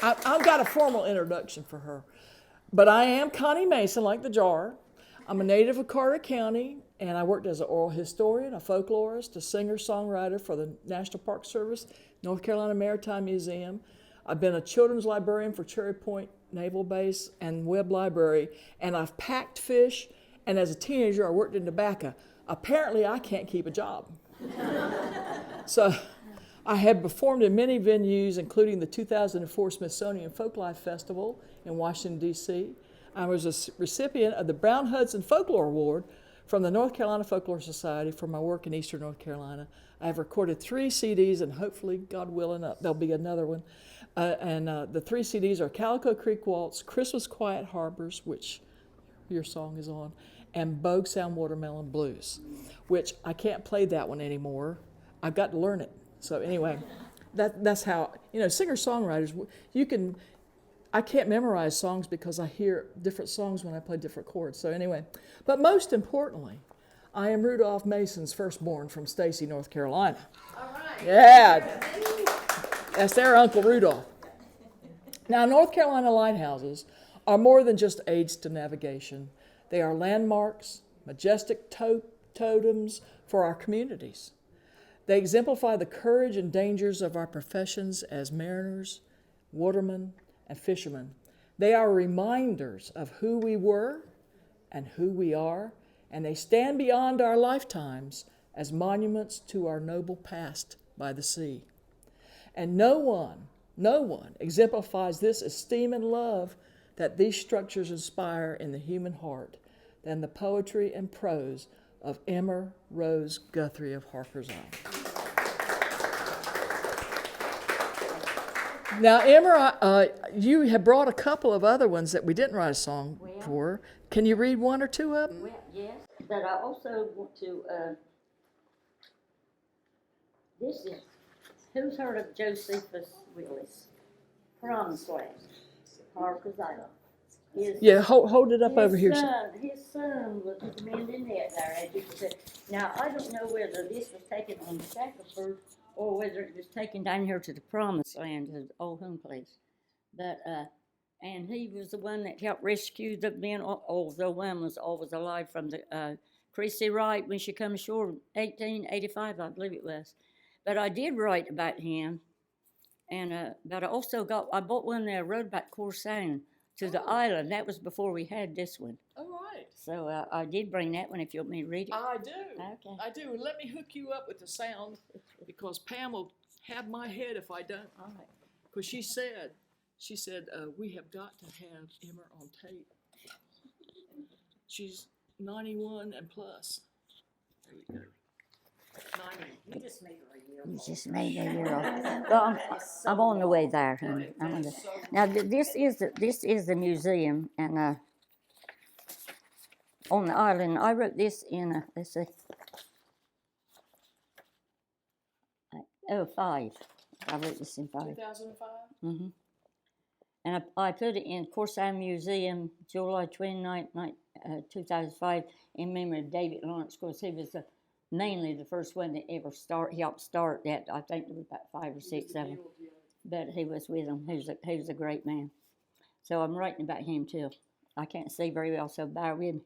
I've got a formal introduction for her. But I am Connie Mason, like the jar. I'm a native of Carteret County, and I worked as an oral historian, a folklorist, a singer-songwriter for the National Park Service, North Carolina Maritime Museum. I've been a children's librarian for Cherry Point Naval Base and Webb Library, and I've packed fish, and as a teenager, I worked in tobacco. Apparently, I can't keep a job. So I have performed in many venues, including the 2004 Smithsonian Folklife Festival in Washington, D.C. I was a recipient of the Brown Hudson Folklore Award from the North Carolina Folklore Society for my work in Eastern North Carolina. I have recorded 3 CDs, and hopefully, God willing, there'll be another one. The 3 CDs are Calico Creek Waltz, Christmas Quiet Harbors, which your song is on, and Bogue Sound Watermelon Blues, which I can't play that one anymore. I've got to learn it. So anyway, that's how, singer-songwriters, I can't memorize songs because I hear different songs when I play different chords. So anyway, but most importantly, I am Rudolph Mason's firstborn from Stacy, North Carolina. All right. Yeah, that's their Uncle Rudolph. Now, North Carolina lighthouses are more than just aids to navigation. They are landmarks, majestic totems for our communities. They exemplify the courage and dangers of our professions as mariners, watermen, and fishermen. They are reminders of who we were and who we are, and they stand beyond our lifetimes as monuments to our noble past by the sea. And no one exemplifies this esteem and love that these structures inspire in the human heart than the poetry and prose of Emmer Rose Guthrie of Harper's Isle. Now, Emmer, you have brought a couple of other ones that we didn't write a song for. Can you read one or two of them? Well, yes, but I also want to, this is, who's heard of Josephus Willis? Promised Land, Harper's Island. Yeah, hold it up over here. His son was mending that there, as you can see. Now, I don't know whether this was taken on Shackelford or whether it was taken down here to the Promised Land, his old home place. But, and he was the one that helped rescue the men, although one was always alive from the Chrissy Wright when she come ashore in 1885, I believe it was. But I did write about him, and but I bought one that I wrote about Corsound to the island. That was before we had this one. All right. So I did bring that one if you want me to read it. I do. Okay. I do. Let me hook you up with the sound because Pam will have my head if I don't. All right. Because she said, we have got to have Emmer on tape. She's 91 and plus. There you go. 90. You just made her a year old. You just made her a year old. Well, I'm on the way there, honey. Now, this is the museum, and on the island, I wrote this in, let's see, 05. I wrote this in 5. 2005? Mm-hmm. And I put it in Corsound Museum, July 29, 2005, in memory of David Lawrence, because he was mainly the first one that ever helped start that. I think there was about 5 or 6 of them. But he was with them. He was a great man. So I'm writing about him, too. I can't see very well, so bear with me.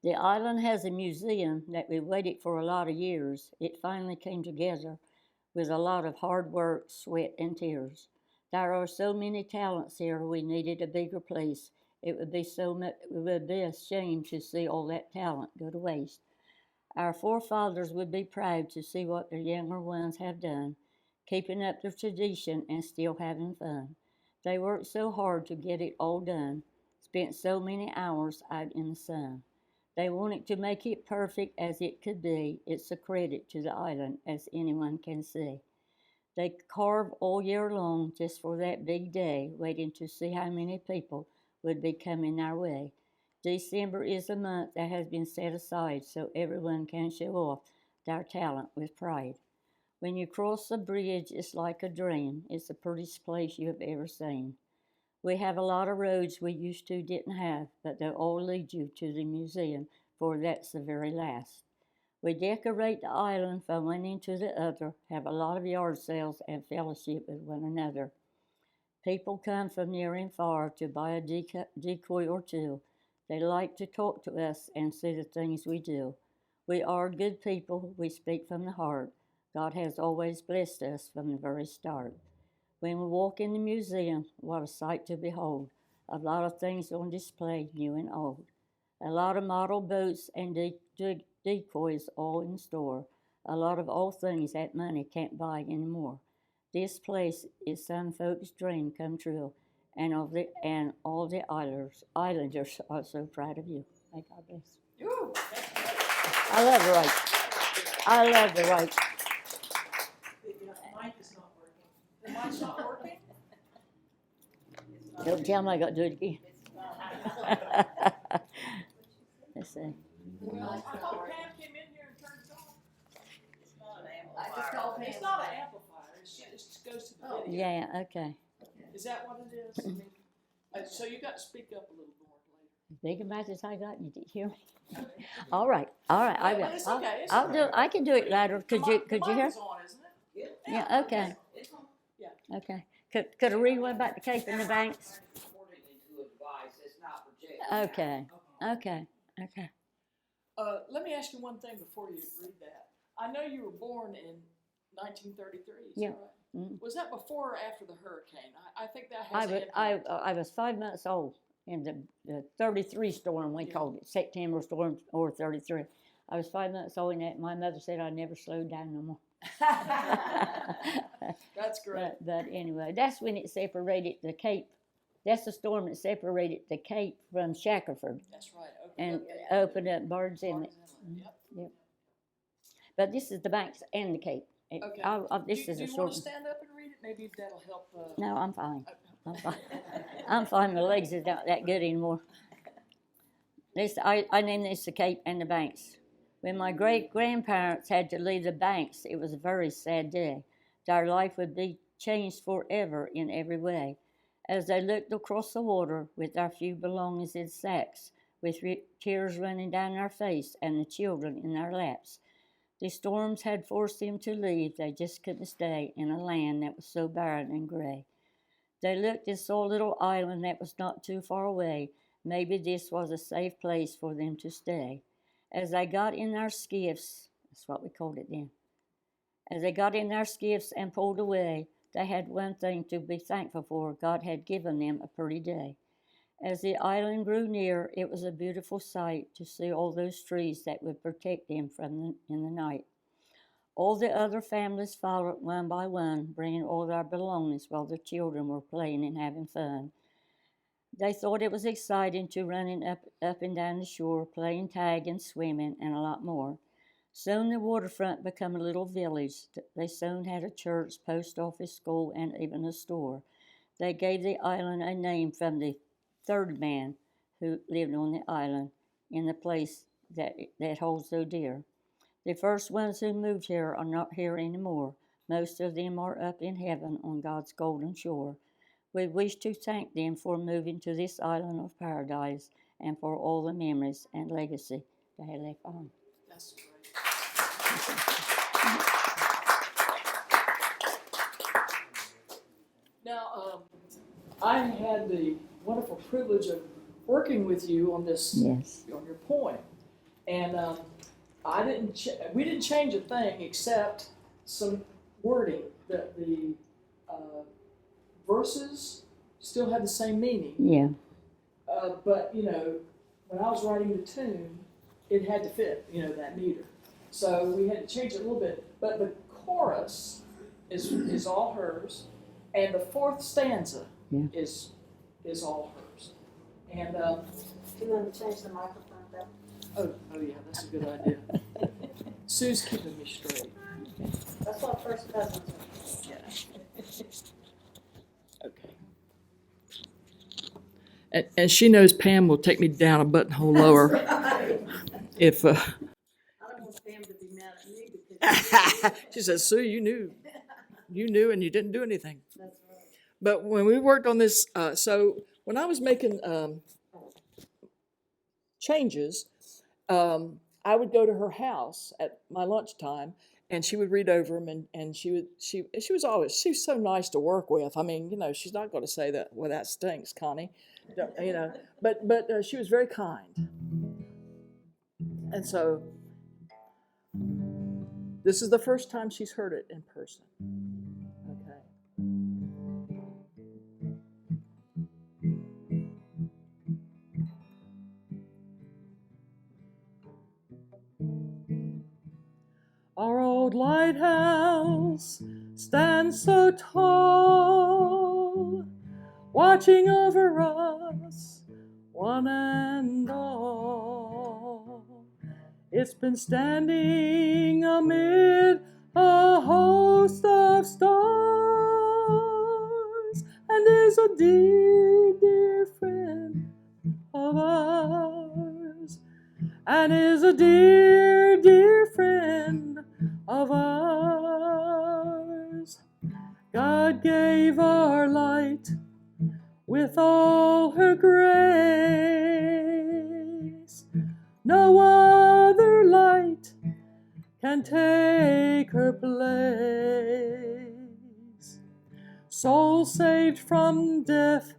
The island has a museum that we waited for a lot of years. It finally came together with a lot of hard work, sweat, and tears. There are so many talents here, we needed a bigger place. It would be a shame to see all that talent go to waste. Our forefathers would be proud to see what their younger ones have done, keeping up their tradition and still having fun. They worked so hard to get it all done, spent so many hours out in the sun. They wanted to make it perfect as it could be. It's a credit to the island, as anyone can see. They carve all year long just for that big day, waiting to see how many people would be coming our way. December is a month that has been set aside so everyone can show off their talent with pride. When you cross the bridge, it's like a dream. It's the prettiest place you have ever seen. We have a lot of roads we used to didn't have, but they'll all lead you to the museum, for that's the very last. We decorate the island from one end to the other, have a lot of yard sales and fellowship with one another. People come from near and far to buy a decoy or two. They like to talk to us and see the things we do. We are good people. We speak from the heart. God has always blessed us from the very start. When we walk in the museum, what a sight to behold. A lot of things on display, new and old. A lot of model boats and decoys all in store. A lot of old things that money can't buy anymore. This place is some folks' dream come true, and all the islanders are so proud of you. May God bless. Ooh, I love the right. I love the right. the mic is not working. The mic's not working? Don't tell me I got to do it again. Let's see. Well, I thought Pam came in here and turned it on. I just called Pam. It's not an amplifier. It just goes to the video. Yeah, okay. Is that what it is? I mean, so you got to speak up a little more later. Big amount as I got, you didn't hear me. All right. I will. It's okay. It's I'll do. okay. I can do it louder. Could you The hear? mic is on, isn't it? Yeah. Okay. It's on. Yeah. Okay. Could I read one about the Cape and the banks? Recording into a device that's not projected. Okay. Okay. Okay. Let me ask you one thing before you read that. I know you were born in 1933. Is Yeah. that right? Mm. Was that before or after the hurricane? I think that I has. was I was 5 months old in the 33 storm, we called it, September storm, or 33. I was 5 months old in that. My mother said I never slowed down no more. That's great. But anyway, that's when it separated the Cape. That's the storm that separated the Cape from Shackelford That's right. and opened up Bard's Inlet. Yep. Yep. But this is the banks and the Cape. Okay. This do is a you short want one. to stand up and read it? Maybe that'll help. No, I'm fine. I'm fine. I'm fine. My legs is not that good anymore. I named this the Cape and the Banks. When my great-grandparents had to leave the banks, it was a very sad day. Their life would be changed forever in every way. As they looked across the water with their few belongings in sacks, with tears running down their face and the children in their laps. The storms had forced them to leave. They just couldn't stay in a land that was so barren and gray. They looked and saw a little island that was not too far away. Maybe this was a safe place for them to stay. As they got in their skiffs, that's what we called it then. As they got in their skiffs and pulled away, they had one thing to be thankful for. God had given them a pretty day. As the island grew near, it was a beautiful sight to see all those trees that would protect them in the night. All the other families followed one by one, bringing all their belongings while the children were playing and having fun. They thought it was exciting to running up and down the shore, playing tag and swimming, and a lot more. Soon the waterfront became a little village. They soon had a church, post office, school, and even a store. They gave the island a name from the third man who lived on the island in the place that holds so dear. The first ones who moved here are not here anymore. Most of them are up in heaven on God's golden shore. We wish to thank them for moving to this island of paradise and for all the memories and legacy they have left behind. That's great. Now, I had the wonderful privilege of working with you on this, Yes. on your poem, and we didn't change a thing except some wording. The verses still had the same meaning. Yeah. But when I was writing the tune, it had to fit, that meter. So we had to change it a little bit. But the chorus is all hers, and the fourth stanza is all hers. And Do you want to change the microphone though? oh yeah, that's a good idea. Sue's keeping me straight. That's what first cousins are. Yeah. Okay. And she knows Pam will take me down a buttonhole lower if. I don't want Pam to be mad at me because She says, Sue, you knew, and you didn't do anything. that's right. But when we worked on this, so when I was making changes, I would go to her house at my lunchtime, and she would read over them, and she was so nice to work with. I mean, she's not going to say that, well, that stinks, Connie, but she was very kind. And so this is the first time she's heard it in person. Okay. Our old lighthouse stands so tall, watching over us, one and all. It's been standing amid a host of stars, and is a dear, dear friend of ours, and is a dear, dear friend of ours. God gave our light with all her grace. No other light can take her place. Soul saved from death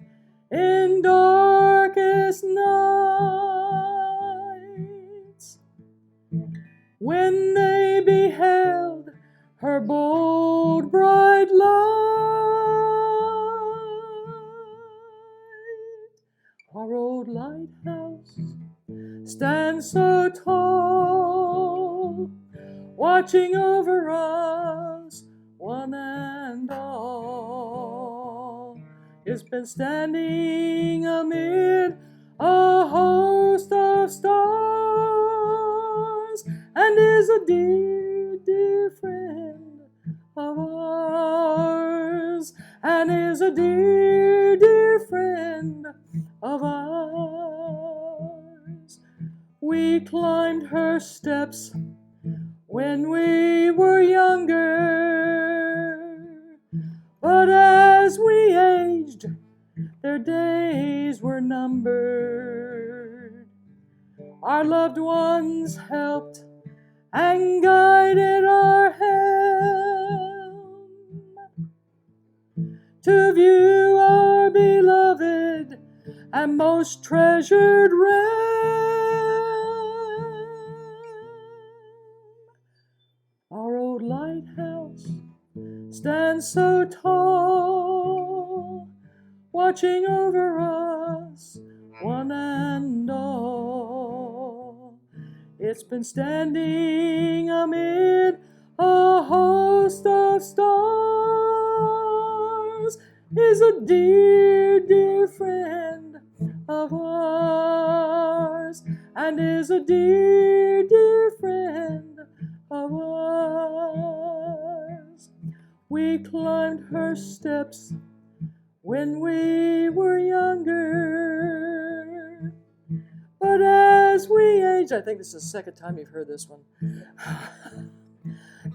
in darkest nights, when they beheld her bold bright light. Our old lighthouse stands so tall, watching over us, one and all. It's been standing amid a host of stars, and is a dear, dear friend of ours, and is a dear, dear friend of ours. We climbed her steps when we were younger, but as we aged, their days were numbered. Our loved ones helped and guided our helm to view our beloved and most treasured realm. Our old lighthouse stands so tall, watching over us, one and all. It's been standing amid a host of stars, is a dear, dear friend of ours, and is a dear, dear friend of ours. We climbed her steps when we were younger, but as we aged, I think this is the second time you've heard this one,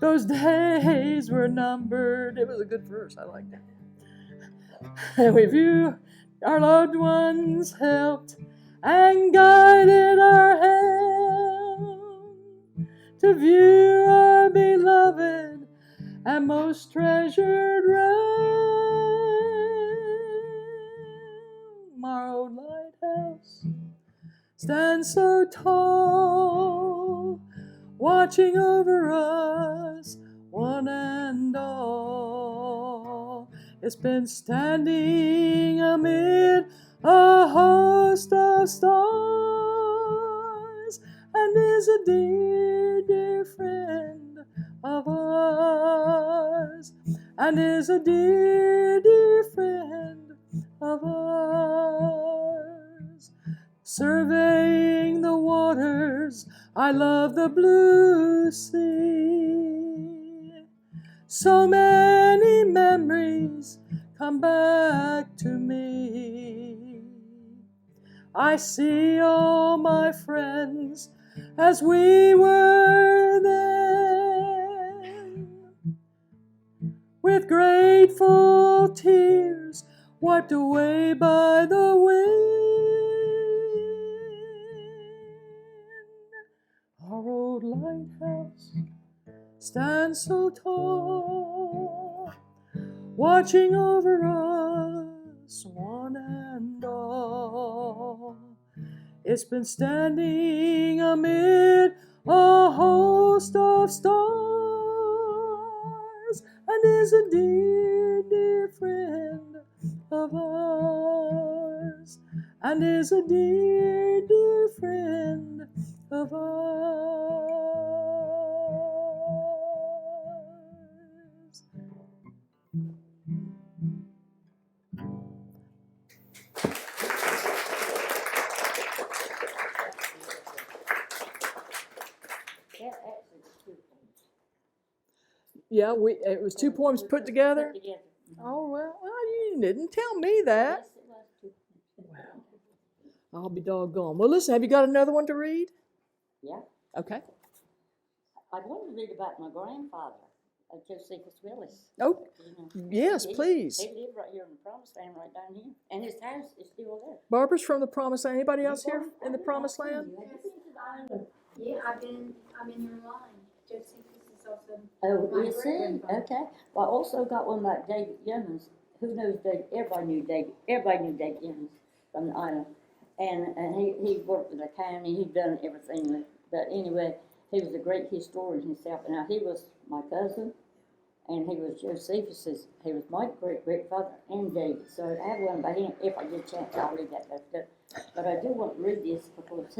those days were numbered. It was a good verse, I liked it. And we view our loved ones helped and guided our helm to view our beloved and most treasured realm. Our old lighthouse stands so tall, watching over us, one and all. It's been standing amid a host of stars, and is a dear, dear friend of ours, and is a dear, dear friend of ours. Surveying the waters, I love the blue sea. So many memories come back to me. I see all my friends as we were then, with grateful tears wiped away by the wind. Our old lighthouse stand so tall, watching over us, one and all. It's been standing amid a host of stars, and is a dear, dear friend of ours, and is a dear, dear friend of ours. Yeah, it was two poems put together. Oh well, you didn't tell me that. Wow, I'll be doggone. Well, listen, have you got another one to read? Yeah. Okay. I wanted to read about my grandfather, Josephus Willis. Oh, You know, yes, please. He lived right here in the Promised Land, right down here, and his house is still there. Barbara's from the Promised Land. Anybody else here in the Promised Land? Yeah, I'm in your line. Josephus is also. Oh, my you see? great-grandfather. Okay. Well, I also got one about David Youmans. Who knows David? Everybody knew David Youmans from the island. And he worked with the county. He'd done everything. But anyway, he was a great historian himself. Now, he was my cousin, and he was Josephus's. He was my great-grandfather and David. So I have one by him. If I get a chance, I'll read that later. But I do want to read this because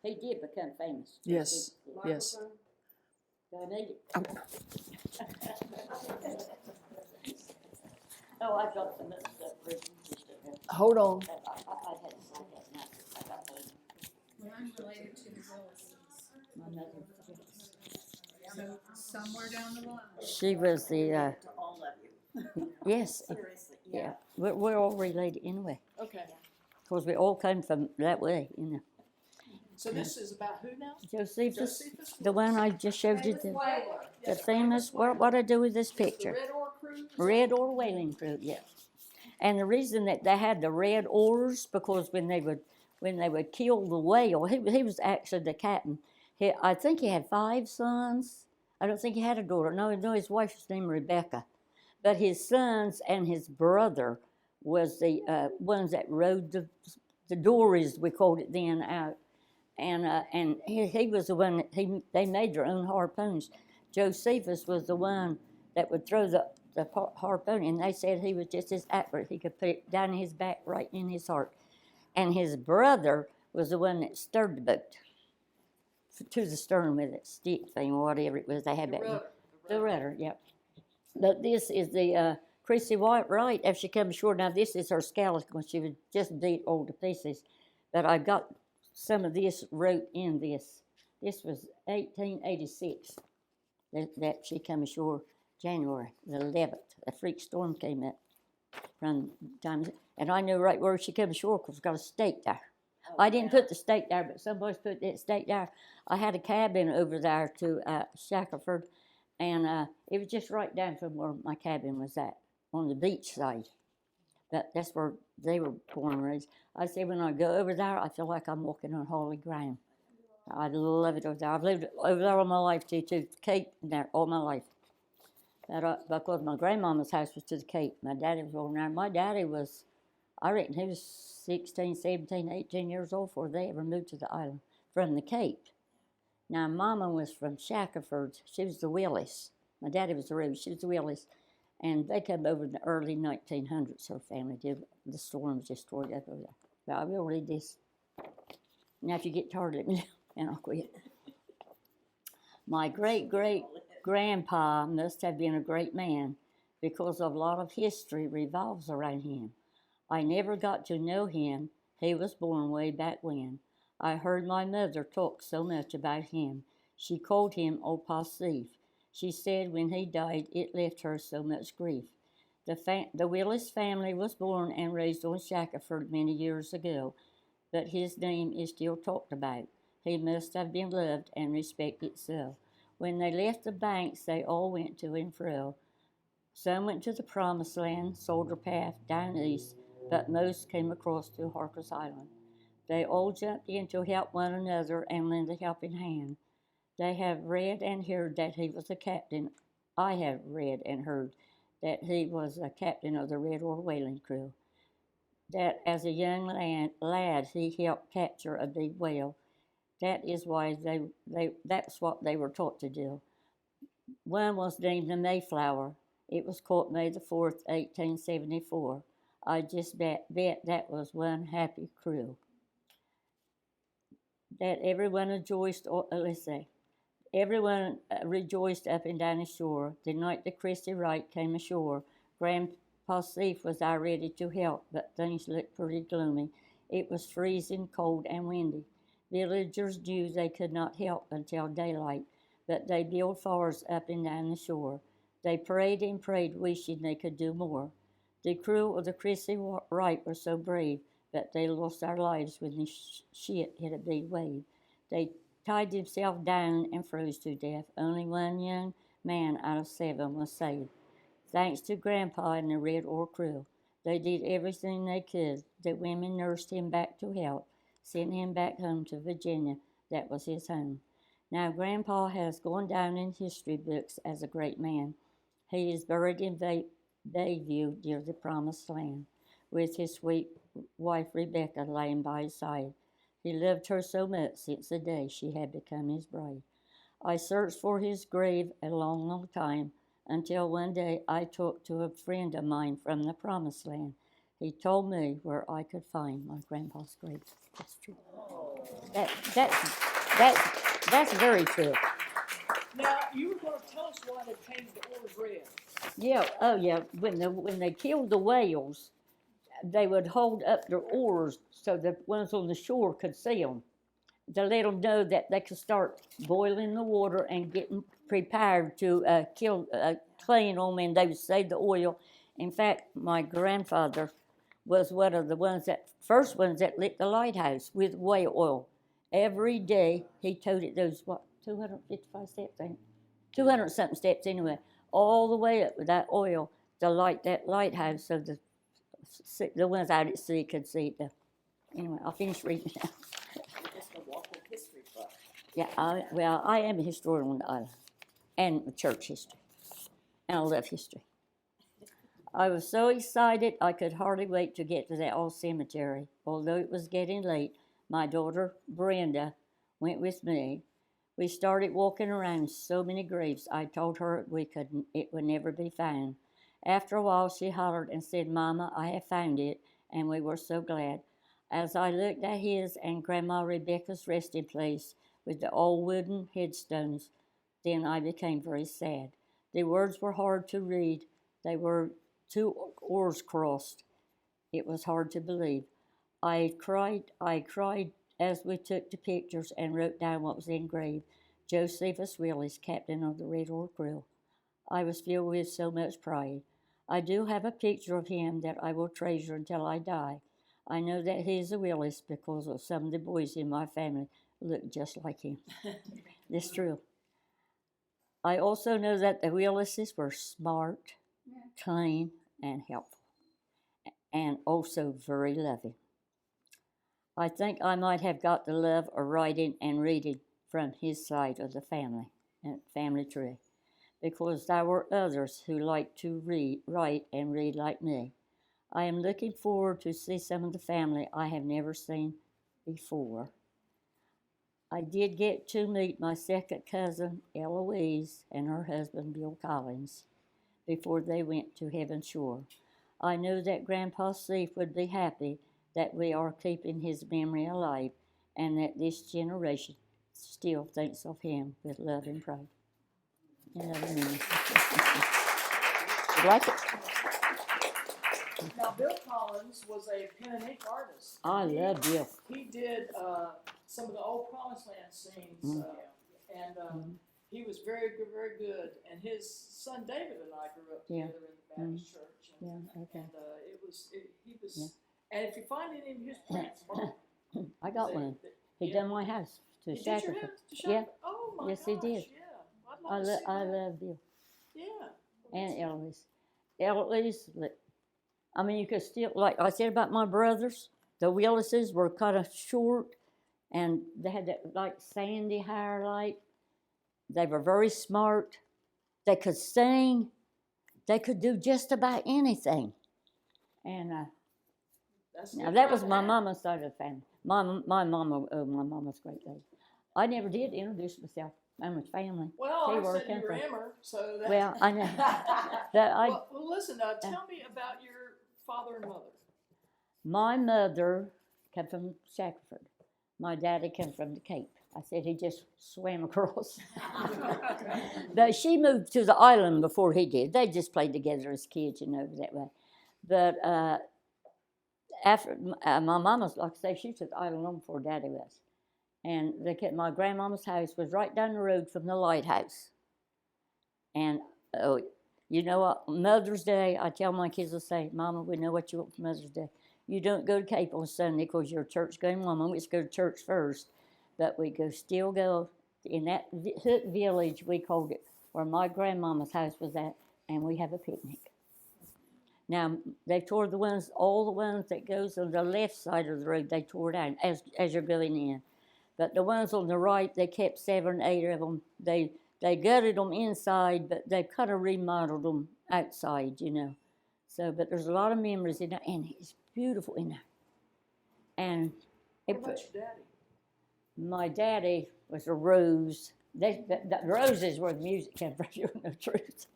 he did become famous. Yes. Yes. Do I need it? Oh. Oh, I've got some other stuff written. Hold on. I had to say that now. I got those. Well, I'm related to the Willises. My mother. So somewhere down the line. She was the, To all of you. yes, Seriously, yeah. We're all related anyway. Okay. Because we all come from that way, you know. So this is about who now? Josephus, the one I just showed you, the famous, what I do with this picture? Red Oar Cruise? Red Oar whaling crew, yeah. And the reason that they had the red oars, because when they would kill the whale, he was actually the captain. I think he had 5 sons. I don't think he had a daughter. No, his wife was named Rebecca. But his sons and his brother was the ones that rowed the dories, we called it then, out. And he was the one that they made their own harpoons. Josephus was the one that would throw the harpoon, and they said he was just as accurate. He could put it down his back, right in his heart. And his brother was the one that stirred the boat to the stern with that stick thing or whatever it was they had back then. The rudder, yep. But this is the Chrissy Wright after she came ashore. Now this is her skeleton when she was just beat all to pieces. But I got some of this wrote in this. This was 1886 that she came ashore January the 11th. A freak storm came up from time, and I knew right where she came ashore because we got a stake there. I didn't put the stake there, but somebody's put that stake there. I had a cabin over there to Shackelford, and it was just right down from where my cabin was at, on the beach side. That's where they were born and raised. I say when I go over there, I feel like I'm walking on holy ground. I love it over there. I've lived over there all my life, too, to the Cape there all my life. Because my grandmama's house was to the Cape. My daddy was over there. My daddy was, I reckon he was 16, 17, 18 years old before they ever moved to the island from the Cape. Now, Mama was from Shackelford. She was the Willis. My daddy was the Ruby. She was the Willis. And they came over in the early 1900s, her family did. The storm was destroyed up over there. But I will read this. Now, if you get tired, let me know, and I'll quit. My great-great-grandpa must have been a great man because a lot of history revolves around him. I never got to know him. He was born way back when. I heard my mother talk so much about him. She called him Old Pa Steve. She said when he died, it left her so much grief. The Willis family was born and raised on Shackelford many years ago, but his name is still talked about. He must have been loved and respected so. When they left the banks, they all went to and fro. Some went to the Promised Land, Soldier Path, down east, but most came across to Harker's Island. They all jumped in to help one another and lend a helping hand. They have read and heard that he was a captain. I have read and heard that he was a captain of the Red Oar whaling crew. That as a young lad he helped capture a big whale. That is why that's what they were taught to do. One was named the Mayflower. It was caught May the 4th, 1874. I just bet that was one happy crew. That everyone rejoiced, let's say, everyone rejoiced up and down the shore. The night that Christy Wright came ashore, Grandpa Seif was all ready to help, but things looked pretty gloomy. It was freezing cold and windy. Villagers knew they could not help until daylight, but they built fires up and down the shore. They prayed and prayed, wishing they could do more. The crew of the Christy Wright were so brave, but they lost their lives when the ship hit a big wave. They tied themselves down and froze to death. Only one young man out of 7 was saved. Thanks to Grandpa and the Red Oar crew. They did everything they could. The women nursed him back to health, sent him back home to Virginia. That was his home. Now Grandpa has gone down in history books as a great man. He is buried in Bayview near the Promised Land, with his sweet wife Rebecca laying by his side. He loved her so much since the day she had become his bride. I searched for his grave a long, long time, until one day I talked to a friend of mine from the Promised Land. He told me where I could find my grandpa's grave. That's true. That's very true. Now, you were going to tell us why they painted the oars red. Yeah, oh yeah. When they killed the whales, they would hold up their oars so the ones on the shore could see them, to let them know that they could start boiling the water and getting prepared to clean them, and they would save the oil. In fact, my grandfather was one of the first ones that lit the lighthouse with whale oil. Every day he toted those 255 steps, 200 something steps anyway, all the way up with that oil to light that lighthouse so the ones out at sea could see it. Anyway, I'll finish reading now. Just a walk with history book. Yeah, I am a historian on the island, and church history, and I love history. I was so excited I could hardly wait to get to the old cemetery. Although it was getting late, my daughter Brenda went with me. We started walking around so many graves. I told her it would never be found. After a while, she hollered and said, "Mama, I have found it," and we were so glad. As I looked at his and Grandma Rebecca's resting place with the old wooden headstones, then I became very sad. The words were hard to read. They were 2 oars crossed. It was hard to believe. I cried as we took the pictures and wrote down what was engraved. Josephus Willis, captain of the Red Oar crew. I was filled with so much pride. I do have a picture of him that I will treasure until I die. I know that he is a Willis because of some of the boys in my family look just like him. That's true. I also know that the Willises were smart, clean, and helpful, and also very loving. I think I might have got the love of writing and reading from his side of the family tree, because there were others who liked to write and read like me. I am looking forward to see some of the family I have never seen before. I did get to meet my second cousin, Eloise, and her husband, Bill Collins, before they went to Heaven Shore. I knew that Grandpa Seif would be happy that we are keeping his memory alive and that this generation still thinks of him with love and pride. And other memories. You like it? Now, Bill Collins was a pen and ink artist. I love Bill. He did some of the old Promised Land scenes, and he was very good, very good. And his son David and I grew up together in the Baptist church. And, Okay. And he was. And if you find any of his prints, I got one. He done my house to He did your Shackelford. house to Yeah. Shackelford? Oh my Yes, gosh, he did. Yeah. I'd love to see I that. love Bill. Yeah. And Eloise. Eloise, I mean, you could still, like I said about my brothers, the Willises were kind of short, and they had that, like, sandy hair, like, They were very smart. They could sing. They could do just about anything. And That's now good that to was my have. mama's side of the family. My mama, oh, my mama's a great lady. I never did introduce myself. Mama's family. Well, Tell I you where I said come you were from. Emmer, so that. Well, I know. That I, well, listen. Tell me about your father and mother. my mother came from Shackelford. My daddy came from the Cape. I said he just swam across. But she moved to the island before he did. They just played together as kids, that way. But after my mama's, like I say, she was at the island long before Daddy was. And my grandmama's house was right down the road from the lighthouse. And oh, you know what? Mother's Day, I tell my kids, I say, Mama, we know what you want for Mother's Day. You don't go to Cape on Sunday because you're a church-going woman. We just go to church first. But we still go in that hut village, we called it, where my grandmama's house was at, and we have a picnic. Now, they tore all the ones that goes on the left side of the road, they tore down as you're going in. But the ones on the right, they kept 7 or 8 of them. They gutted them inside, but they kind of remodeled them outside, So, but there's a lot of memories in there, and it's beautiful in there. And What about your daddy? my daddy was a Rose. The Roses where the music came from, you know the truth.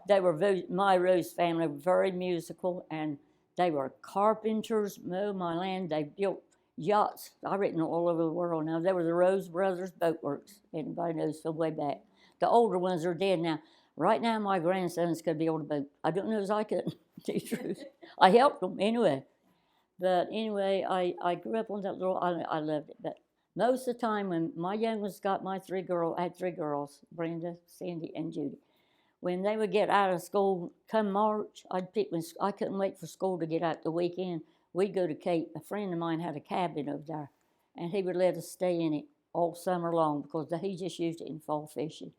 They were my Rose family, very musical, and they were carpenters, mowed my land. They built yachts. I've written all over the world now. They were the Rose Brothers Boat Works. Anybody knows from way back. The older ones are dead now. Right now, my grandsons could be able to boat. I don't know as I couldn't, to tell you the truth. I helped them anyway. But anyway, I grew up on that little island. I loved it. But most of the time, when my young ones got I had 3 girls, Brenda, Cindy, and Judy. When they would get out of school, come March, I couldn't wait for school to get out the weekend. We'd go to Cape. A friend of mine had a cabin over there, and he would let us stay in it all summer long because he just used it in fall fishing.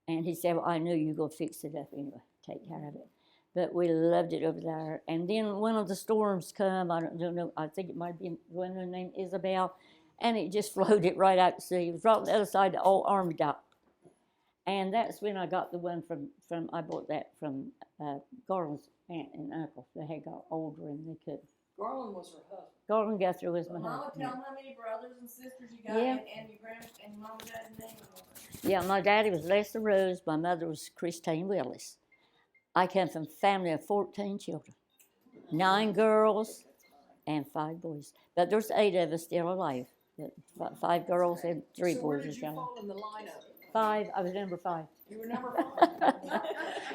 And he said, well, I knew you were going to fix it up anyway, take care of it. But we loved it over there. And then one of the storms come, I don't know, I think it might be one named Isabel, and it just floated right out to sea. It was right on the other side of the old army dock. And that's when I got the one I bought that from Garland's aunt and uncle. They had got older and they couldn't. Garland was her husband. Garland Guthrie was my Mama, husband. tell them how many brothers and sisters you got, Yeah. and your and your mom and dad's name. Yeah, my daddy was Lester Rose. My mother was Christine Willis. I come from a family of 14 children, 9 girls and 5 boys. But there's 8 of us still alive. 5 girls and 3 So boys where are did you still alive. fall in the lineup? 5. I was number 5. You were number 5.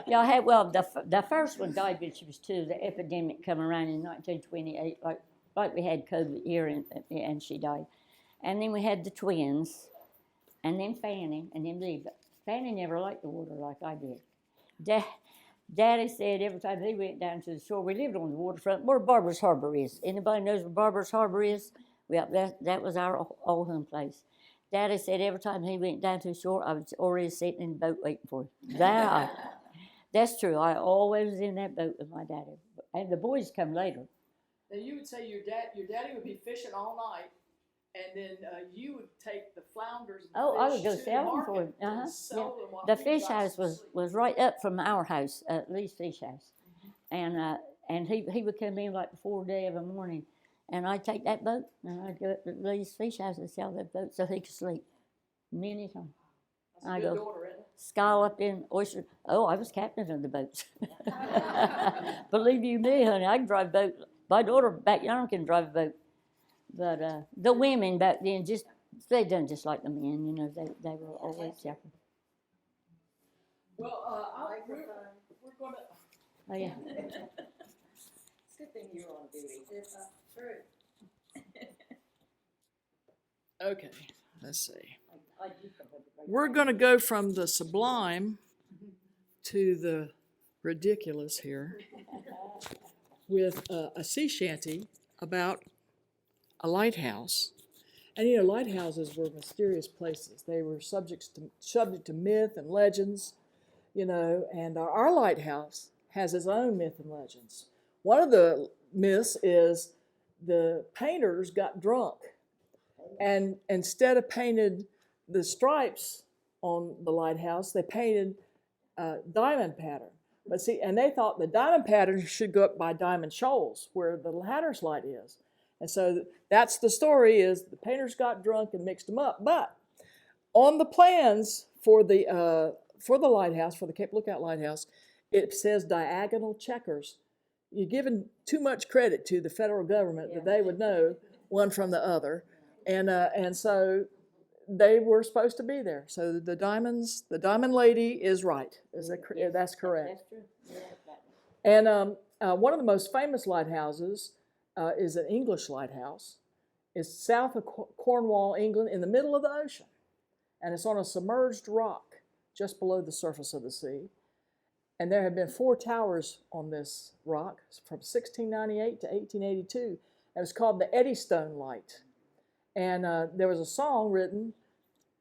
Yeah, the first one died when she was 2. The epidemic come around in 1928, like we had COVID here, and she died. And then we had the twins, and then Fanny, and then Lee. But Fanny never liked the water like I did. Daddy said every time he went down to the shore, we lived on the waterfront, where Barber's Harbor is. Anybody knows where Barber's Harbor is? Well, that was our old home place. Daddy said every time he went down to the shore, I was already sitting in the boat waiting for him. That's true. I always was in that boat with my daddy. And the boys come later. Now you would say your daddy would be fishing all night, and then you would take the flounders and Oh, I would fish go to the sell them market for him. and sell them while The you fish guys house was was right up from our house, Lee's Fish House. And he would come in like the 4th day of the morning, and I'd take that boat, and I'd go up to Lee's Fish House and sell that boat so he could sleep. Many times. That's a good daughter, isn't it? Scallop in oyster. Oh, I was captain of the boats. Believe you me, honey, I can drive a boat. My daughter back yonder can drive a boat. But the women back then, they done just like the men, they were always separate. Well, we're going to... Oh, yeah. It's a good thing you're on duty. It's true. Okay, let's see. We're going to go from the sublime to the ridiculous here with a sea shanty about a lighthouse. And lighthouses were mysterious places. They were subject to myth and legends, and our lighthouse has its own myth and legends. One of the myths is the painters got drunk, and instead of painted the stripes on the lighthouse, they painted diamond pattern. But see, and they thought the diamond pattern should go up by Diamond Shoals, where the Hatter's Light is. And so that's the story, is the painters got drunk and mixed them up. But on the plans for the lighthouse, for the Cape Lookout Lighthouse, it says diagonal checkers. You're giving too much credit to the federal government that they would know one from the other. And so they were supposed to be there. So the diamond lady is right. That's correct. That's true. Yeah, that- And one of the most famous lighthouses is an English lighthouse. It's south of Cornwall, England, in the middle of the ocean. And it's on a submerged rock just below the surface of the sea. And there have been 4 towers on this rock from 1698 to 1882. It was called the Eddystone Light. And there was a song written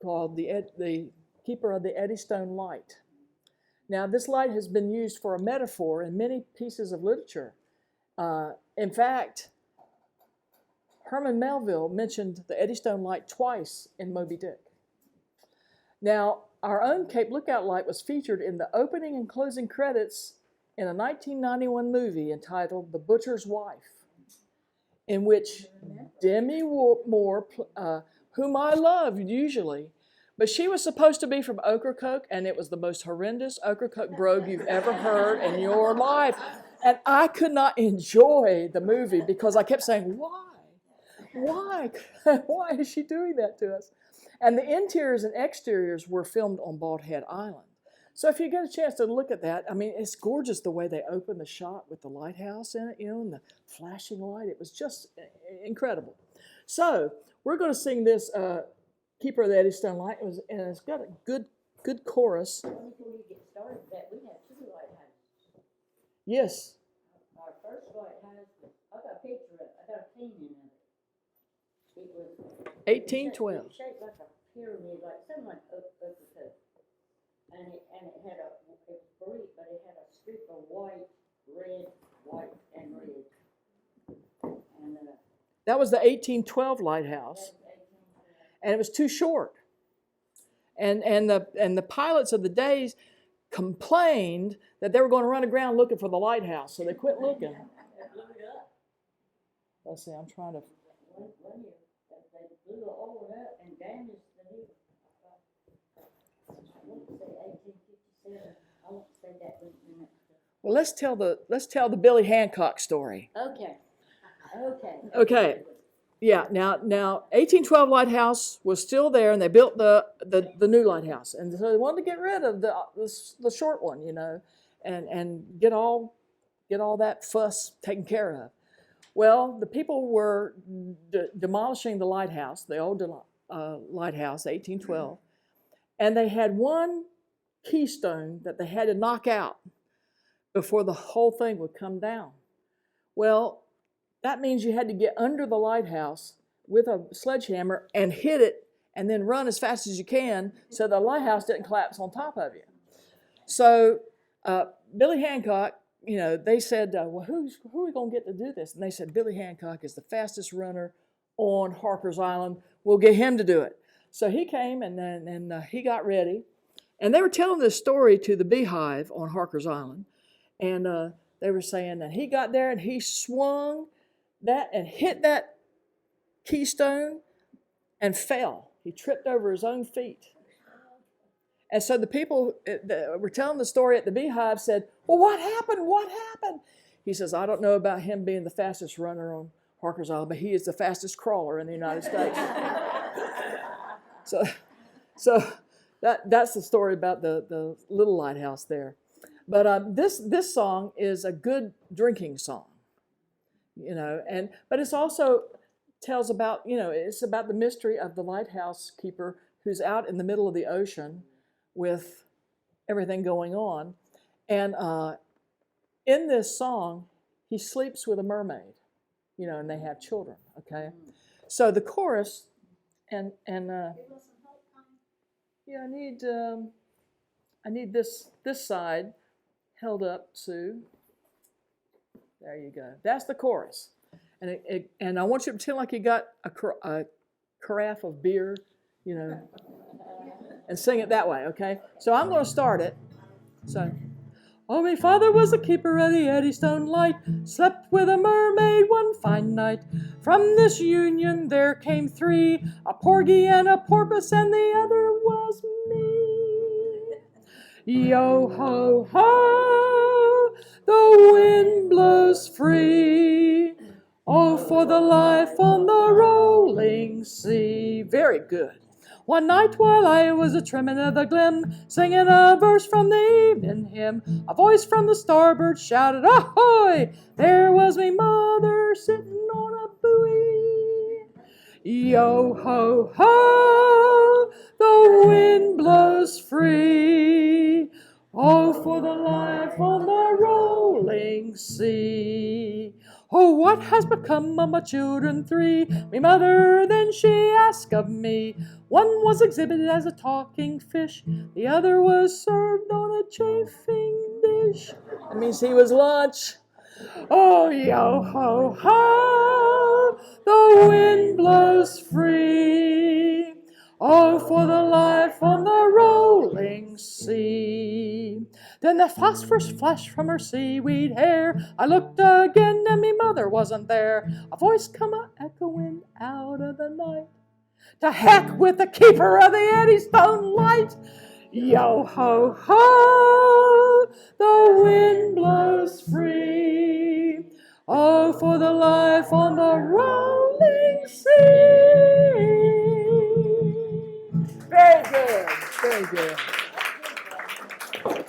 called the Keeper of the Eddystone Light. Now, this light has been used for a metaphor in many pieces of literature. In fact, Herman Melville mentioned the Eddystone Light twice in Moby Dick. Now, our own Cape Lookout Light was featured in the opening and closing credits in a 1991 movie entitled The Butcher's Wife, in which Demi Moore, whom I loved usually, but she was supposed to be from Ocracoke, and it was the most horrendous Ocracoke brogue you've ever heard in your life. And I could not enjoy the movie because I kept saying, why? Why? Why is she doing that to us? And the interiors and exteriors were filmed on Bald Head Island. So if you get a chance to look at that, I mean, it's gorgeous the way they open the shot with the lighthouse in it, and the flashing light. It was just incredible. So we're going to sing this Keeper of the Eddystone Light, and it's got a good chorus. Before you get started with that, we have 2 lighthouses. Yes. Our first lighthouse, I got a picture of it. I got a painting of it. It was 1812. It was shaped like a pyramid, like something like Ocracoke. And it had it was brick, but it had a strip of white, and red. And That was the 1812 lighthouse, that was 1812. and it was too short. And the pilots of the days complained that they were going to run aground looking for the lighthouse, so they quit looking. They blew it up. Let's see, I'm trying to. One year, they blew the old up and damaged the new. I want to say 1857. I want to say that was in it. Well, let's tell the Billy Hancock story. Okay. Okay. Yeah. Now 1812 lighthouse was still there, and they built the new lighthouse, and so they wanted to get rid of the short one, and get all that fuss taken care of. Well, the people were demolishing the lighthouse, the old lighthouse, 1812, and they had one keystone that they had to knock out before the whole thing would come down. Well, that means you had to get under the lighthouse with a sledgehammer and hit it, and then run as fast as you can so the lighthouse didn't collapse on top of you. So Billy Hancock, they said, well, who are we going to get to do this? And they said, Billy Hancock is the fastest runner on Harker's Island. We'll get him to do it. So he came, and then he got ready. And they were telling this story to the Beehive on Harker's Island. And they were saying that he got there and he swung that and hit that keystone and fell. He tripped over his own feet. And so the people that were telling the story at the Beehive said, well, what happened? What happened? He says, I don't know about him being the fastest runner on Harker's Island, but he is the fastest crawler in the United States. So that's the story about the little lighthouse there. But this song is a good drinking song, but it's also tells about, it's about the mystery of the lighthouse keeper who's out in the middle of the ocean with everything going on. And in this song, he sleeps with a mermaid, and they have children, okay? So the chorus, and yeah, I need this side held up, Sue. There you go. That's the chorus. And I want you to pretend like you got a carafe of beer, and sing it that way, okay? So I'm going to start it. So, oh, my father was the keeper of the Eddystone Light, slept with a mermaid one fine night. From this union there came three, a porgy and a porpoise, and the other was me. Yo ho ho, the wind blows free. Oh, for the life on the rolling sea. Very good. One night while I was a-trimming of the glim, singing a verse from the evening hymn, a voice from the starboard shouted, ahoy! There was me mother sitting on a buoy. Yo ho ho, the wind blows free. Oh, for the life on the rolling sea. Oh, what has become of my children three? Me mother, then she asked of me. One was exhibited as a talking fish, the other was served on a chafing dish. That means he was lunch. Oh, yo ho ho, the wind blows free. Oh, for the life on the rolling sea. Then the phosphorus flashed from her seaweed hair. I looked again and me mother wasn't there. A voice come a-echoing out of the night. To heck with the keeper of the Eddystone Light. Yo ho ho, the wind blows free. Oh, for the life on the rolling sea. Very good, very good. Connie,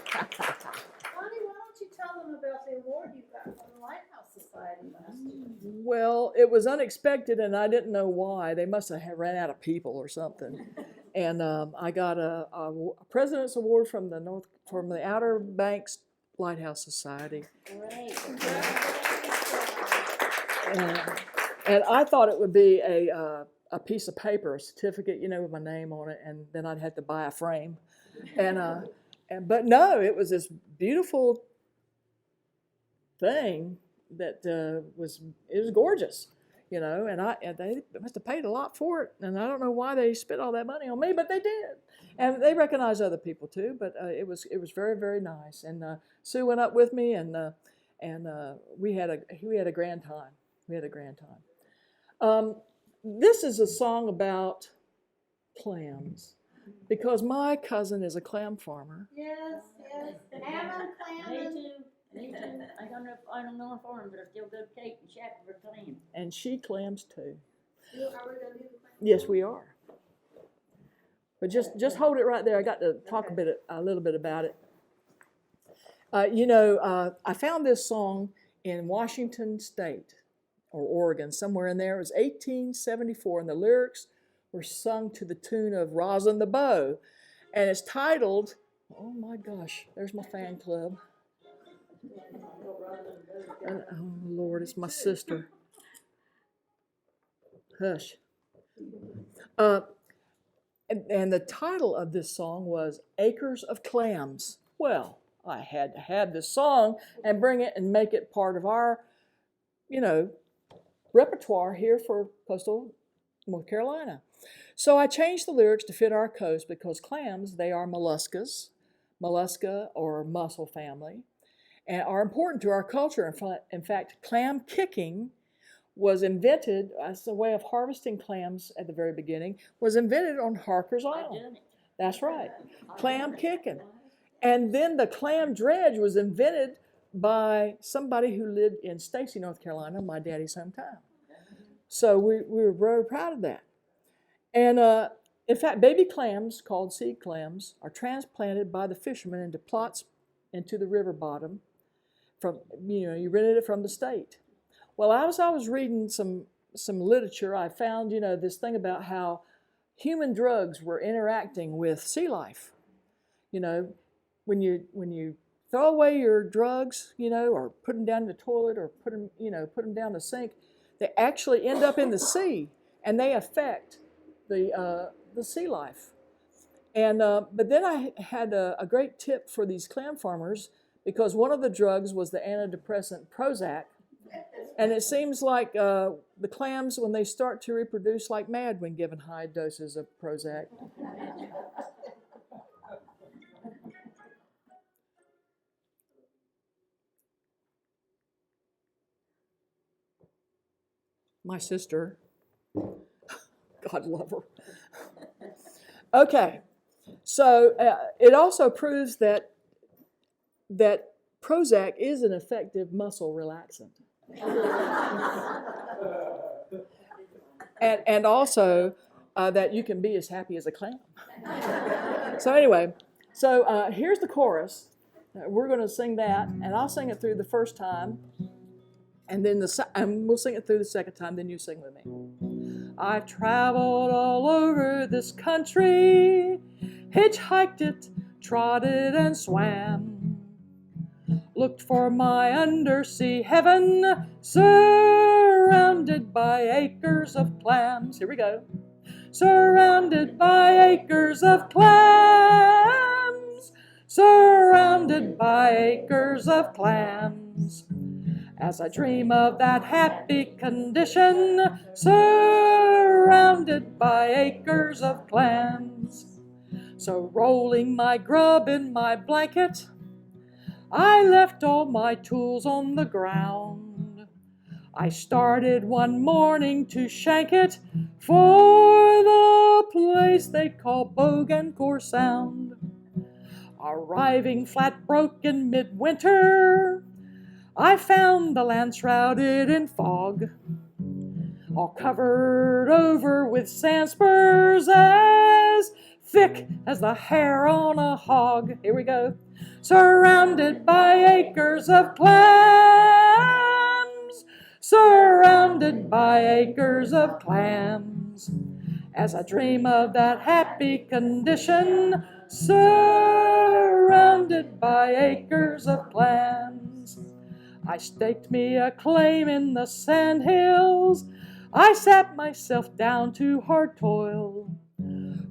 why don't you tell them about the award you got from the Lighthouse Society last year? Well, it was unexpected, and I didn't know why. They must have ran out of people or something. And I got a President's Award from the Outer Banks Lighthouse Society. Great. And I thought it would be a piece of paper, a certificate, with my name on it, and then I'd have to buy a frame. But no, it was this beautiful thing that was gorgeous, and they must have paid a lot for it, and I don't know why they spent all that money on me, but they did, and they recognized other people too. But it was very, very nice, and Sue went up with me, and we had a grand time. This is a song about clams, because my cousin is a clam farmer. Yes, yes. Emmer, Me too. I don't know a farm, but I still go take and shack for clam. And she clams too. Are we gonna do the claim? Yes, we are. But just hold it right there. I got to talk a little bit about it. I found this song in Washington State or Oregon, somewhere in there. It was 1874, and the lyrics were sung to the tune of Rosin the Bow, and it's titled, oh my gosh, there's my fan club. Oh Lord, it's my sister. Hush. And the title of this song was Acres of Clams. Well, I had to have this song and bring it and make it part of our, repertoire here for coastal North Carolina. So I changed the lyrics to fit our coast because clams, they are mollusca or mussel family, and are important to our culture. In fact, clam kicking was invented as a way of harvesting clams at the very beginning, was invented on Harker's Island. That's right, clam kicking. And then the clam dredge was invented by somebody who lived in Stacy, North Carolina, my daddy's hometown. So we were very proud of that. And in fact, baby clams, called seed clams, are transplanted by the fishermen into plots into the river bottom. You rented it from the state. Well, as I was reading some literature, I found, this thing about how human drugs were interacting with sea life. When you throw away your drugs, or put them down the toilet, or put them down the sink, they actually end up in the sea, and they affect the sea life. And but then I had a great tip for these clam farmers, because one of the drugs was the antidepressant Prozac, and it seems like the clams, when they start to reproduce like mad when given high doses of Prozac. my sister. God love her. Okay, so it also proves that Prozac is an effective muscle relaxant. and also that you can be as happy as a clam. So anyway, here's the chorus. We're going to sing that, and I'll sing it through the first time, and then we'll sing it through the second time, then you sing with me. I traveled all over this country, hitchhiked it, trotted and swam, looked for my undersea heaven, surrounded by acres of clams. Here we go. Surrounded by acres of clams, surrounded by acres of clams. As I dream of that happy condition, surrounded by acres of clams. So rolling my grub in my blanket, I left all my tools on the ground. I started one morning to shank it for the place they call Bogancore Sound. Arriving flat broke in midwinter, I found the land shrouded in fog, all covered over with sand spurs as thick as the hair on a hog. Here we go. Surrounded by acres of clams, surrounded by acres of clams. As I dream of that happy condition, surrounded by acres of clams. I staked me a claim in the sand hills. I sat myself down to hard toil.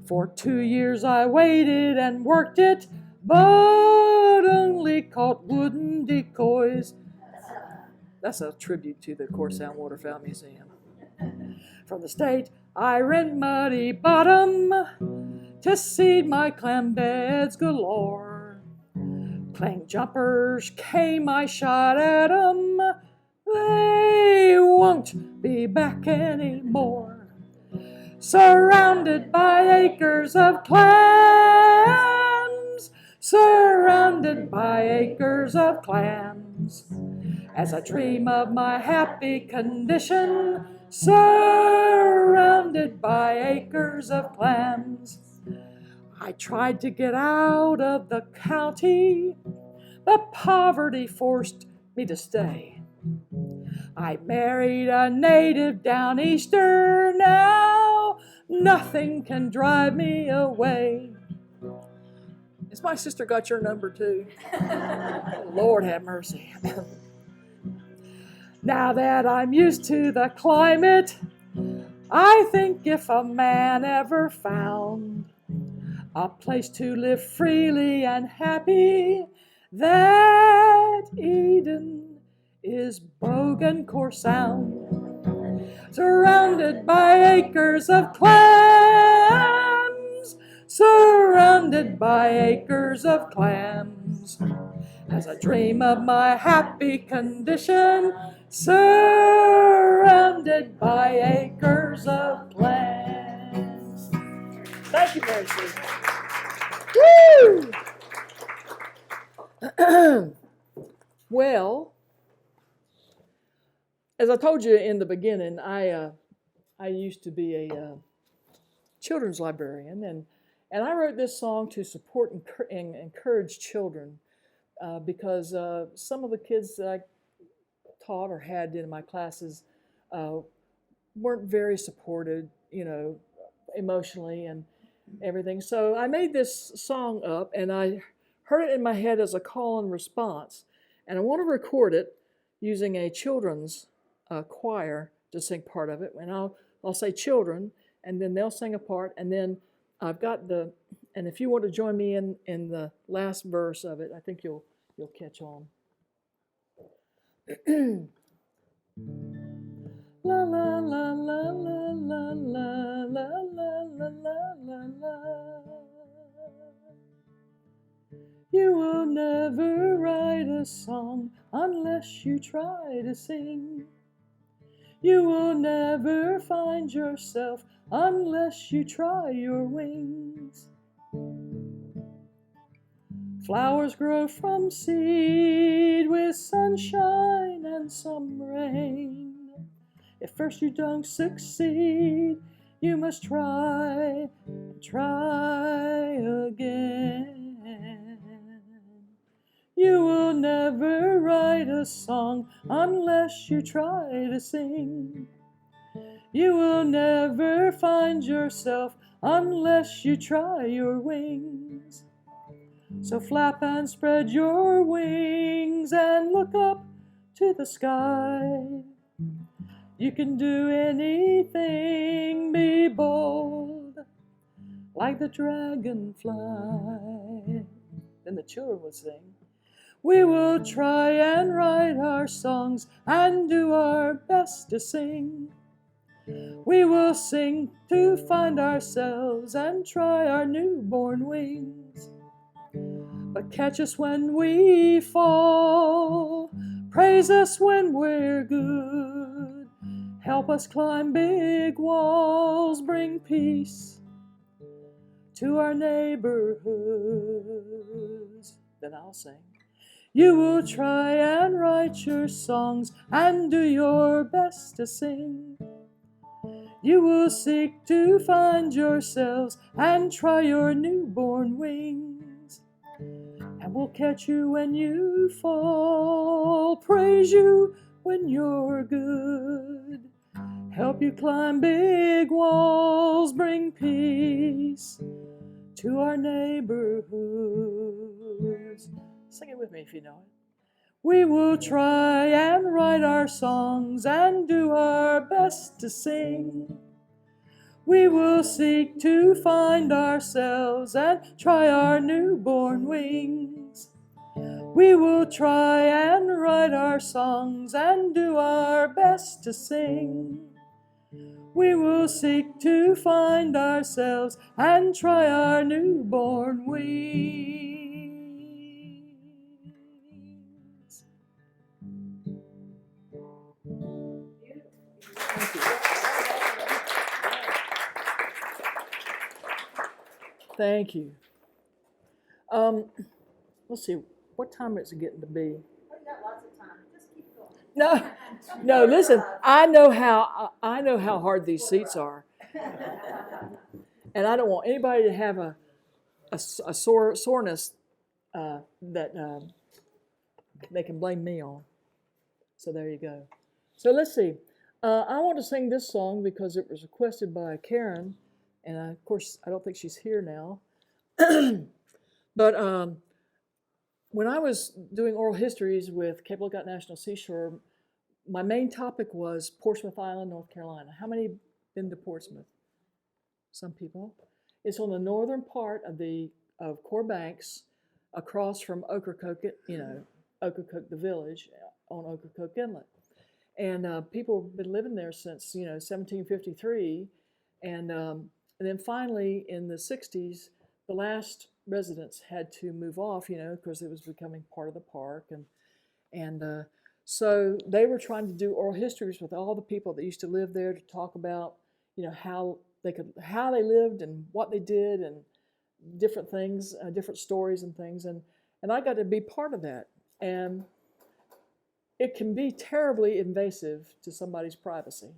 For 2 years I waited and worked it, but only caught wooden decoys. That's a tribute to the Corsound Waterfowl Museum. From the state I rent Muddy Bottom to seed my clam beds galore. Playing jumpers came, I shot at 'em. They won't be back anymore. Surrounded by acres of clams, surrounded by acres of clams. As I dream of my happy condition, surrounded by acres of clams. I tried to get out of the county, but poverty forced me to stay. I married a native down easter, now nothing can drive me away. Has my sister got your number too? Lord have mercy. Now that I'm used to the climate, I think if a man ever found a place to live freely and happy, that Eden is Bogancore Sound. Surrounded by acres of clams, surrounded by acres of clams. As I dream of my happy condition, surrounded by acres of clams. Thank you, Mary Sue. Woo! Well, as I told you in the beginning, I used to be a children's librarian, and I wrote this song to support and encourage children because some of the kids that I taught or had in my classes weren't very supported, emotionally and everything. So I made this song up, and I heard it in my head as a call and response, and I want to record it using a children's choir to sing part of it. And I'll say children, and then they'll sing a part, and then I've got and if you want to join me in the last verse of it, I think you'll catch on. La la la la la la la la la la la la. You will never write a song unless you try to sing. You will never find yourself unless you try your wings. Flowers grow from seed with sunshine and some rain. If first you don't succeed, you must try and try again. You will never write a song unless you try to sing. You will never find yourself unless you try your wings. So flap and spread your wings and look up to the sky. You can do anything, be bold, like the dragonfly. Then the children would sing. We will try and write our songs and do our best to sing. We will sing to find ourselves and try our newborn wings. But catch us when we fall, praise us when we're good, help us climb big walls, bring peace to our neighborhoods. Then I'll sing. You will try and write your songs and do your best to sing. You will seek to find yourselves and try your newborn wings. And we'll catch you when you fall, praise you when you're good, help you climb big walls, bring peace to our neighborhoods. Sing it with me if you know it. We will try and write our songs and do our best to sing. We will seek to find ourselves and try our newborn wings. We will try and write our songs and do our best to sing. We will seek to find ourselves and try our newborn wings. Thank you. Let's see, what time is it getting to be? We got lots of time. Just keep going. No, listen, I know how hard these seats are. And I don't want anybody to have a soreness that they can blame me on. So there you go. So let's see. I want to sing this song because it was requested by Karen, and of course I don't think she's here now. But when I was doing oral histories with Cape Lookout National Seashore, my main topic was Portsmouth Island, North Carolina. How many been to Portsmouth? Some people. It's on the northern part of Core Banks, across from Ocracoke, Ocracoke, the village on Ocracoke Inlet. And people have been living there since 1753, and then finally in the 60s, the last residents had to move off, because it was becoming part of the park, and so they were trying to do oral histories with all the people that used to live there to talk about, how they lived and what they did and different things, different stories and things, and I got to be part of that. And it can be terribly invasive to somebody's privacy,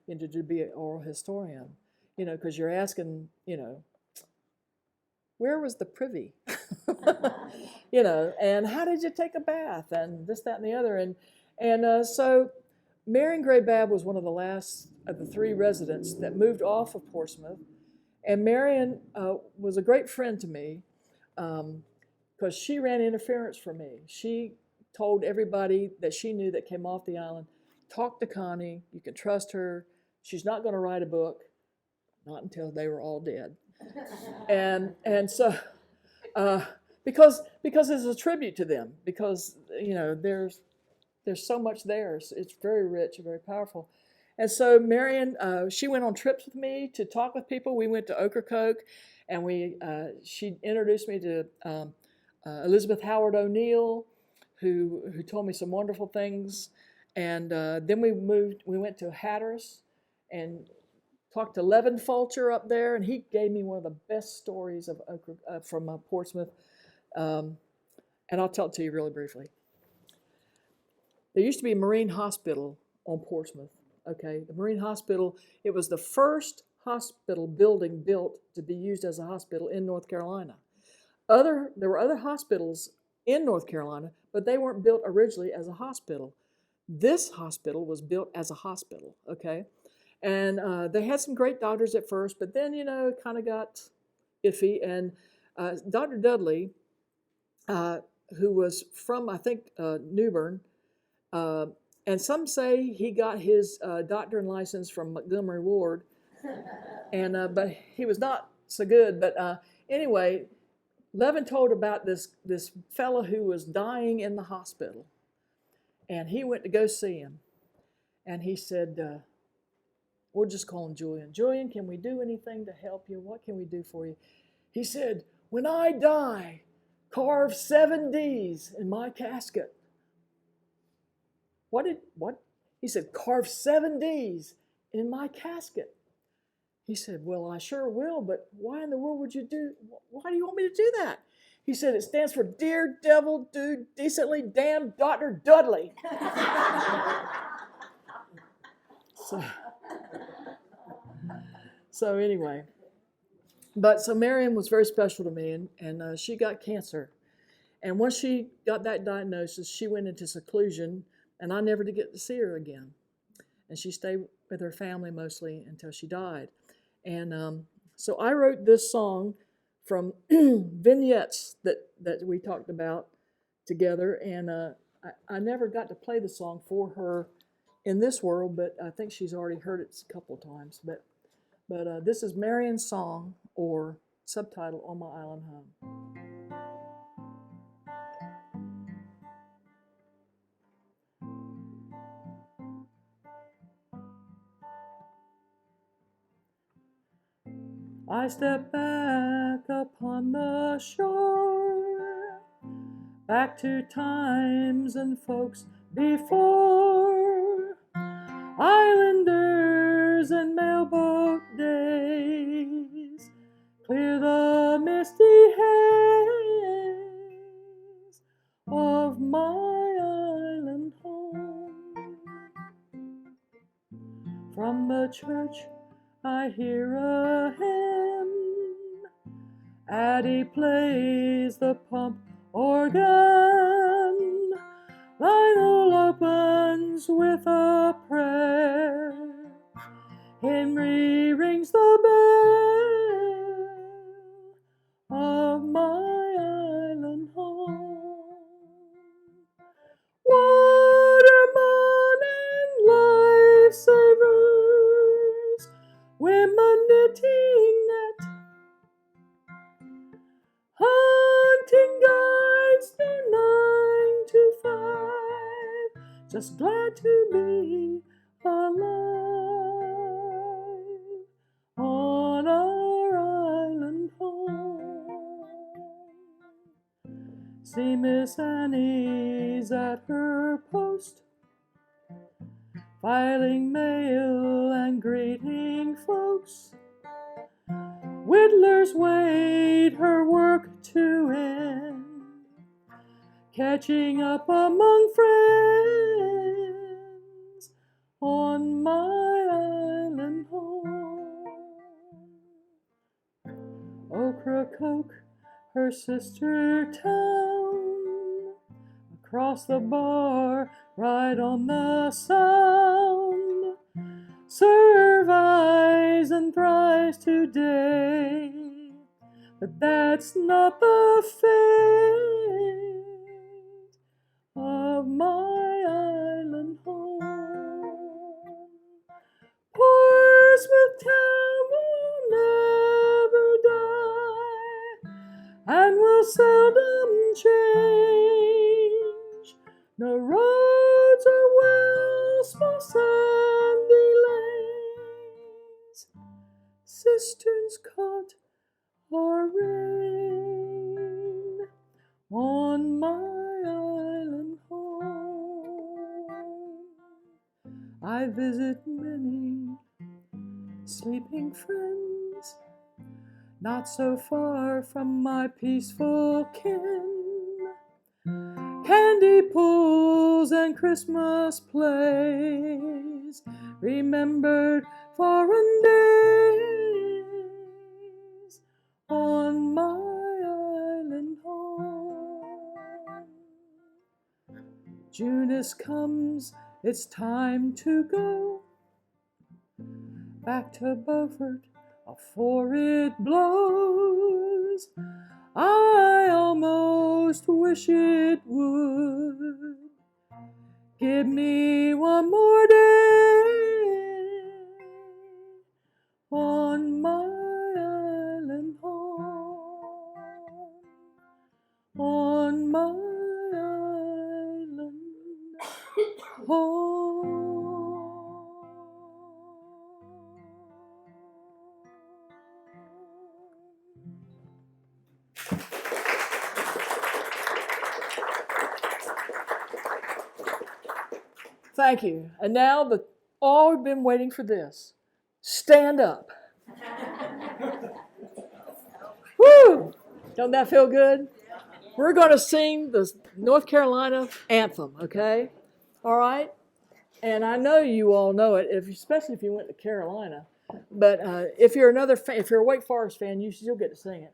to be an oral historian, because you're asking, where was the privy? And how did you take a bath? And this, that, and the other. And so Marion Gray Babb was one of the last of the three residents that moved off of Portsmouth. And Marion was a great friend to me because she ran interference for me. She told everybody that she knew that came off the island, talk to Connie, you can trust her. She's not going to write a book, not until they were all dead. And so, because it's a tribute to them, because there's so much there. It's very rich and very powerful. And so Marion, she went on trips with me to talk with people. We went to Ocracoke, and she introduced me to Elizabeth Howard O'Neill, who told me some wonderful things. And then we went to Hatteras and talked to Levin Fulcher up there, and he gave me one of the best stories from Portsmouth. And I'll tell it to you really briefly. There used to be a Marine Hospital on Portsmouth. Okay, the Marine Hospital, it was the first hospital building built to be used as a hospital in North Carolina. There were other hospitals in North Carolina, but they weren't built originally as a hospital. This hospital was built as a hospital, okay? And they had some great doctors at first, but then, it kind of got iffy. And Dr. Dudley, who was from, I think, Newbern, and some say he got his doctoring license from Montgomery Ward, but he was not so good. But anyway, Levin told about this fellow who was dying in the hospital, and he went to go see him, and he said, we'll just call him Julian. Julian, can we do anything to help you? What can we do for you? He said, when I die, carve 7 Ds in my casket. What? He said, carve 7 Ds in my casket. He said, well, I sure will, but why in the world why do you want me to do that? He said, it stands for Dear Devil, Do Decently Damned Dr. Dudley. So anyway, so Marion was very special to me, and she got cancer. And once she got that diagnosis, she went into seclusion, and I never did get to see her again. And she stayed with her family mostly until she died. And so I wrote this song from vignettes that we talked about together, and I never got to play the song for her in this world, but I think she's already heard it a couple of times. But this is Marion's song, or subtitle, On My Island Home. I step back upon the shore, back to times and folks before, islanders and mailboat days, clear the misty haze of my island home. From the church I hear a hymn, Addie plays the pump organ, Lionel opens with a prayer, Henry rings the bell of my island home. Waterman and lifesavers, women knitting net, hunting guides do 9 to 5, just glad to be alive on our island home. See Miss Annie's at her post, filing mail and greeting folks. Whittlers wait her work to end, catching up among friends on my island home. Ocracoke, her sister town, across the bar, right on the Sound, survives and thrives today, but that's not the fate of my island home. Portsmouth town will never die, and will seldom change. No roads or wells, small sandy lanes, cisterns caught our rain on my island home. visit many sleeping friends, not so far from my peaceful kin. Candy pulls and Christmas plays, remembered foreign days on my island home. Junus comes, it's time to go back to Beaufort afore it blows. I almost wish it would give me one more day on my island home, on my island home. Thank you. And now, we've been waiting for this. Stand up. Woo! Don't that feel good? We're going to sing the North Carolina anthem, okay? All right? And I know you all know it, especially if you went to Carolina. But if you're if you're a Wake Forest fan, you still get to sing it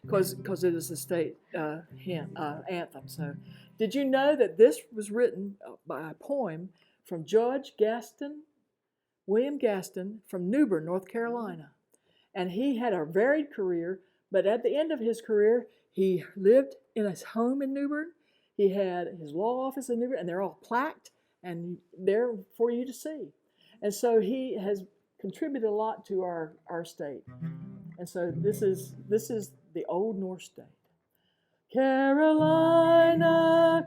because it is the state anthem. So, did you know that this was written by a poem from Judge William Gaston from New Bern, North Carolina? And he had a varied career, but at the end of his career, he lived in his home in New Bern. He had his law office in New Bern, and they're all plaqued and there for you to see. And so he has contributed a lot to our state. And so this is the Old North State. Carolina,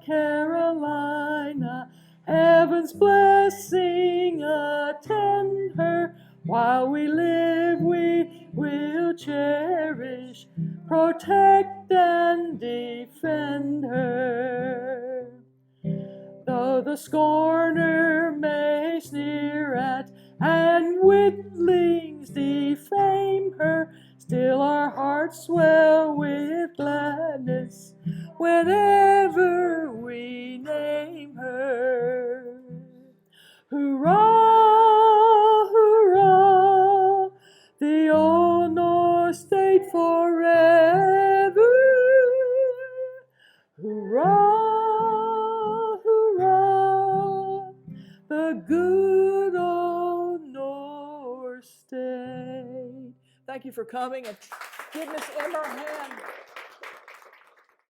Carolina, heaven's blessing attend her. While we live, we will cherish, protect, and defend her. Though the scorner may sneer at and witlings defame her, still our hearts swell with gladness whenever we name her. Hurrah, hurrah, the Old North State forever. Hurrah, hurrah, the good Old North State. Thank you for coming, and give Miss Emmer a hand.